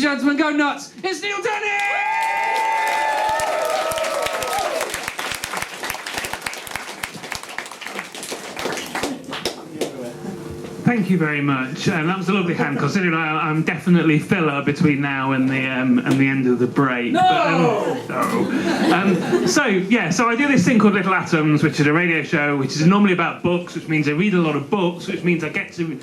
gentlemen, go nuts. It's Neil Denny! Thank you very much. That was a lovely hand, considering I'm definitely filler between now and the end of the break. No! So I do this thing called Little Atoms, which is a radio show, which is normally about books, which means I read a lot of books, which means I get to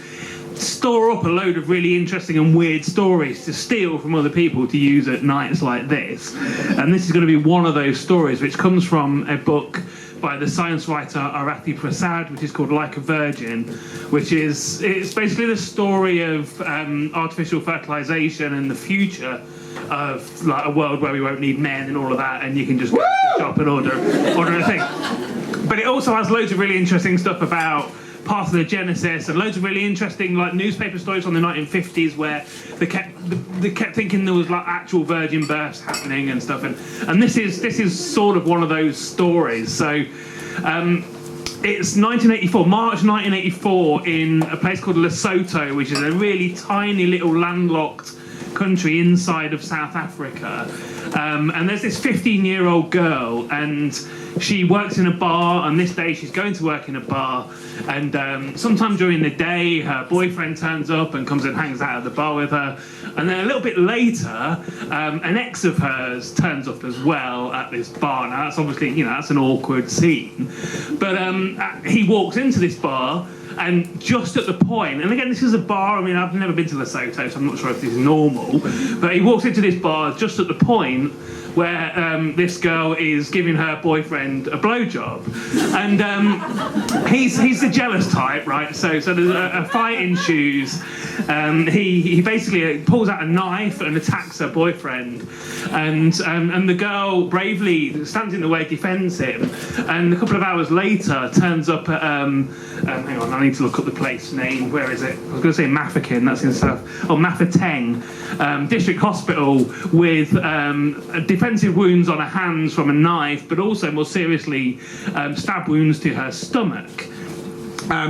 store up a load of really interesting and weird stories to steal from other people to use at nights like this. And this is going to be one of those stories, which comes from a book by the science writer Arathi Prasad, which is called Like a Virgin, it's basically the story of artificial fertilization and the future of like a world where we won't need men and all of that, and you can just go to the shop and order a thing. But it also has loads of really interesting stuff about parthenogenesis and loads of really interesting like newspaper stories from the 1950s where they kept thinking there was like actual virgin births happening and stuff, and this is sort of one of those stories. So it's 1984, March 1984, in a place called Lesotho, which is a really tiny little landlocked country inside of South Africa. And there's this 15-year-old girl, and she works in a bar, and this day she's going to work in a bar, and sometime during the day her boyfriend turns up and comes and hangs out at the bar with her, and then a little bit later an ex of hers turns up as well at this bar. Now that's obviously, that's an awkward scene, but he walks into this bar, and just at the point, and again, this is a bar, I mean, I've never been to Lesotho, so I'm not sure if this is normal, but he walks into this bar just at the point where this girl is giving her boyfriend a blowjob. And he's the jealous type, right? So there's a fight ensues. He basically pulls out a knife and attacks her boyfriend. And the girl bravely stands in the way, defends him. And a couple of hours later turns up at, hang on, I need to look up the place name. Where is it? I was going to say Mafeking, that's in South. Oh, Mafeteng District Hospital with defensive wounds on her hands from a knife, but also more seriously stab wounds to her stomach.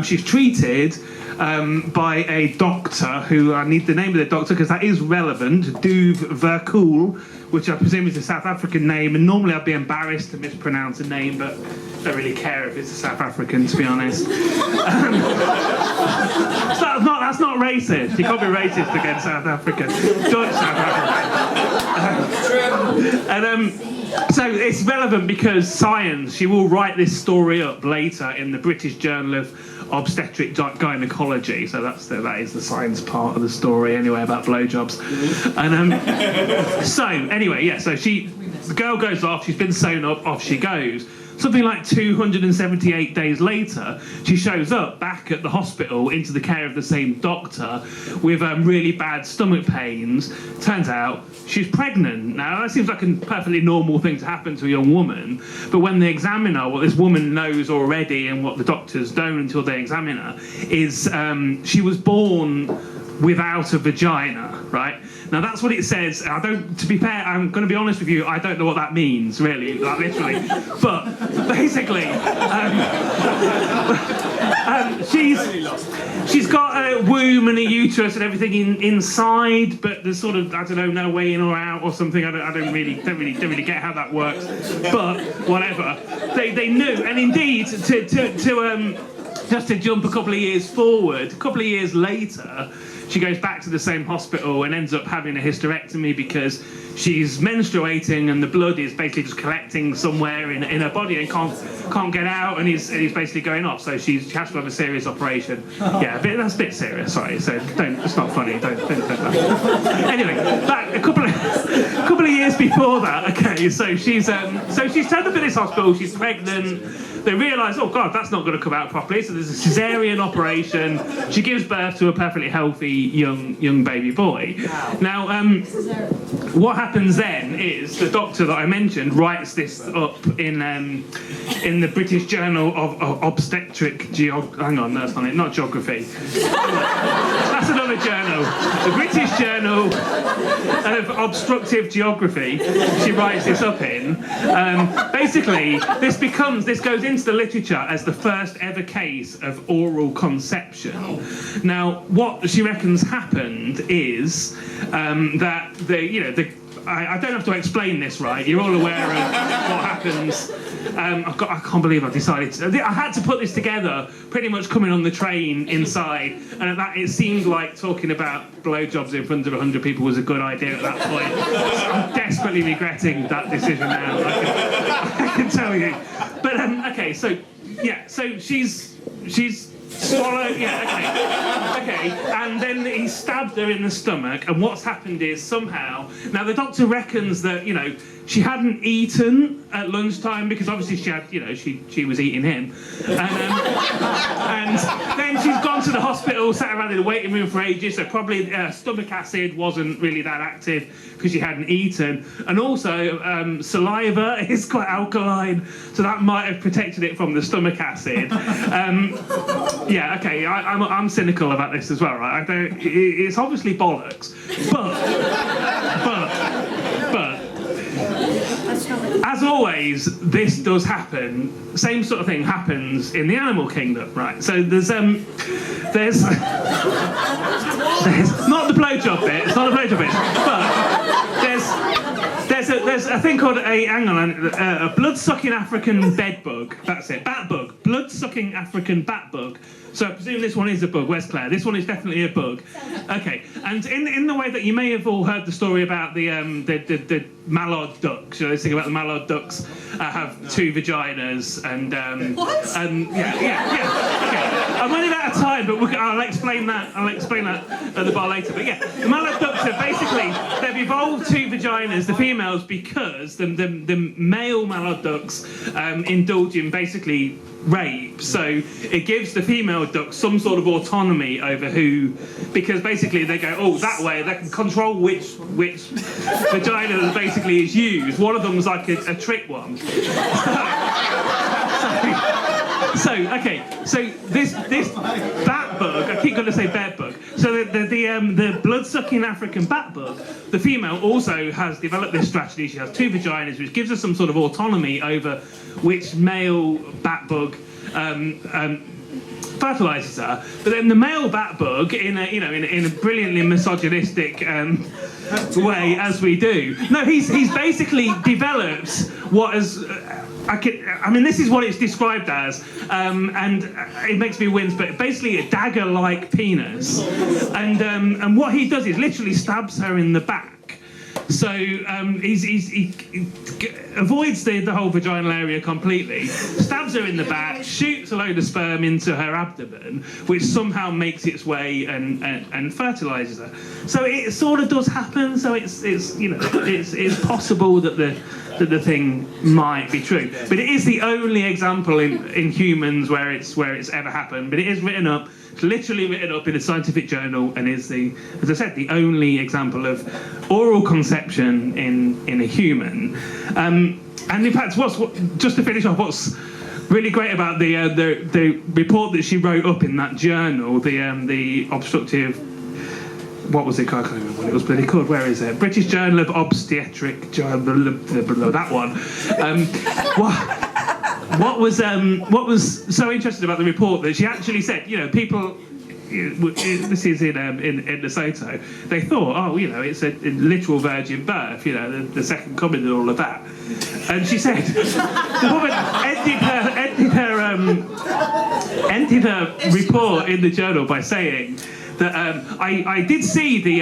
She's treated by a doctor who, I need the name of the doctor because that is relevant, Duve Verkool, which I presume is a South African name, and normally I'd be embarrassed to mispronounce a name, but I don't really care if it's a South African, to be honest. That's not racist. You can't be racist against South Africa. Dutch South Africa. So it's relevant because science, she will write this story up later in the British Journal of Obstetric Gynecology, so that is the science part of the story anyway about blowjobs. And so anyway, so the girl goes off, she's been sewn up, off she goes. Something like 278 days later, she shows up back at the hospital into the care of the same doctor with really bad stomach pains. Turns out she's pregnant. Now, that seems like a perfectly normal thing to happen to a young woman, but when they examine her, what this woman knows already and what the doctors don't until they examine her is she was born without a vagina, right? Now that's what it says. To be fair, I'm going to be honest with you, I don't know what that means, really, like literally. But basically, she's got a womb and a uterus and everything inside, but there's sort of, I don't know, no way in or out or something. I don't really get how that works. But whatever, they knew, and indeed just to jump a couple of years forward, a couple of years later, she goes back to the same hospital and ends up having a hysterectomy because she's menstruating and the blood is basically just collecting somewhere in her body and can't get out, and he's basically going off. So she has to have a serious operation. Yeah, that's a bit serious. Sorry, so it's not funny. Don't that. Anyway, back a couple of years before that. Okay, so she's turned up in this hospital. She's pregnant. They realise, oh God, that's not going to come out properly. So there's a cesarean operation. She gives birth to a perfectly healthy young baby boy. Wow. Now, what happens then is the doctor that I mentioned writes this up in the British Journal of Obstetric Hang on, that's not it. Not geography. that's another journal. The British Journal of Obstructive Geography. She writes this up in. Basically, this goes into the literature as the first ever case of oral conception. Now, what she reckons happened is that I don't have to explain this, right? You're all aware of what happens. I can't believe I decided I had to put this together pretty much coming on the train inside, and at that it seemed like talking about blowjobs in front of 100 people was a good idea at that point. So I'm desperately regretting that decision now, I can tell you. But okay, so she's swallowed, okay, and then he stabbed her in the stomach, and what's happened is somehow, now the doctor reckons that, she hadn't eaten at lunchtime because obviously she had, she was eating him, and then she's gone to the hospital, sat around in the waiting room for ages, so probably stomach acid wasn't really that active because she hadn't eaten, and also saliva is quite alkaline, so that might have protected it from the stomach acid. Yeah, okay, I'm cynical about this as well, right? It's obviously bollocks, but as always, this does happen. Same sort of thing happens in the animal kingdom, right? So there's not the blowjob bit. It's not the blowjob bit, but there's a thing called a blood-sucking African bedbug. That's it, bat bug, blood-sucking African bat bug. So I presume this one is a bug. Where's Claire? This one is definitely a bug. Okay, and in the way that you may have all heard the story about the mallard ducks. This thing about the mallard ducks have two vaginas and what? And yeah. Okay, I'm running out of time, but I'll explain that. At the bar later. But yeah, the mallard ducks are basically they've evolved two vaginas, the females, because the male mallard ducks indulge in basically rape, so it gives the female ducks some sort of autonomy over because basically they go, oh, that way they can control which vagina basically is used. One of them's like a trick one. So this bat bug, I keep going to say bed bug. So the blood-sucking African bat bug, the female also has developed this strategy. She has two vaginas, which gives her some sort of autonomy over which male bat bug fertilizes her. But then the male bat bug, in a brilliantly misogynistic way, as we do. No, he's basically developed what has. This is what it's described as, and it makes me wince, but basically a dagger-like penis. And what he does is literally stabs her in the back. So he avoids the whole vaginal area completely, stabs her in the back, shoots a load of sperm into her abdomen, which somehow makes its way and fertilizes her. So it sort of does happen. So it's possible that the thing might be true, but it is the only example in humans where it's ever happened. But it is written up. It's literally written up in a scientific journal, and is as I said, the only example of oral conception in a human. And in fact, just to finish off, what's really great about the report that she wrote up in that journal, the obstructive. What was it called? I can't remember what it was bloody called. Where is it? British Journal of Obstetric. That one. What was so interesting about the report that she actually said, people. This is in Lesotho. They thought, it's a literal virgin birth, the second coming and all of that. And she said, the woman ended her report in the journal by saying that I did see the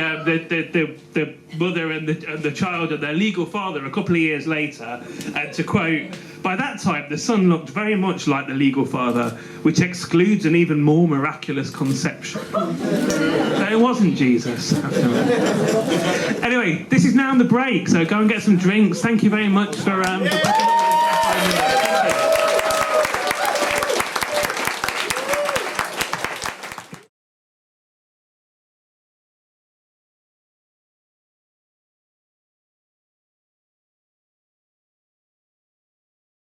mother and the child and their legal father a couple of years later, and to quote, by that time the son looked very much like the legal father, which excludes an even more miraculous conception. So it wasn't Jesus. Anyway, this is now the break, so go and get some drinks. Thank you very much for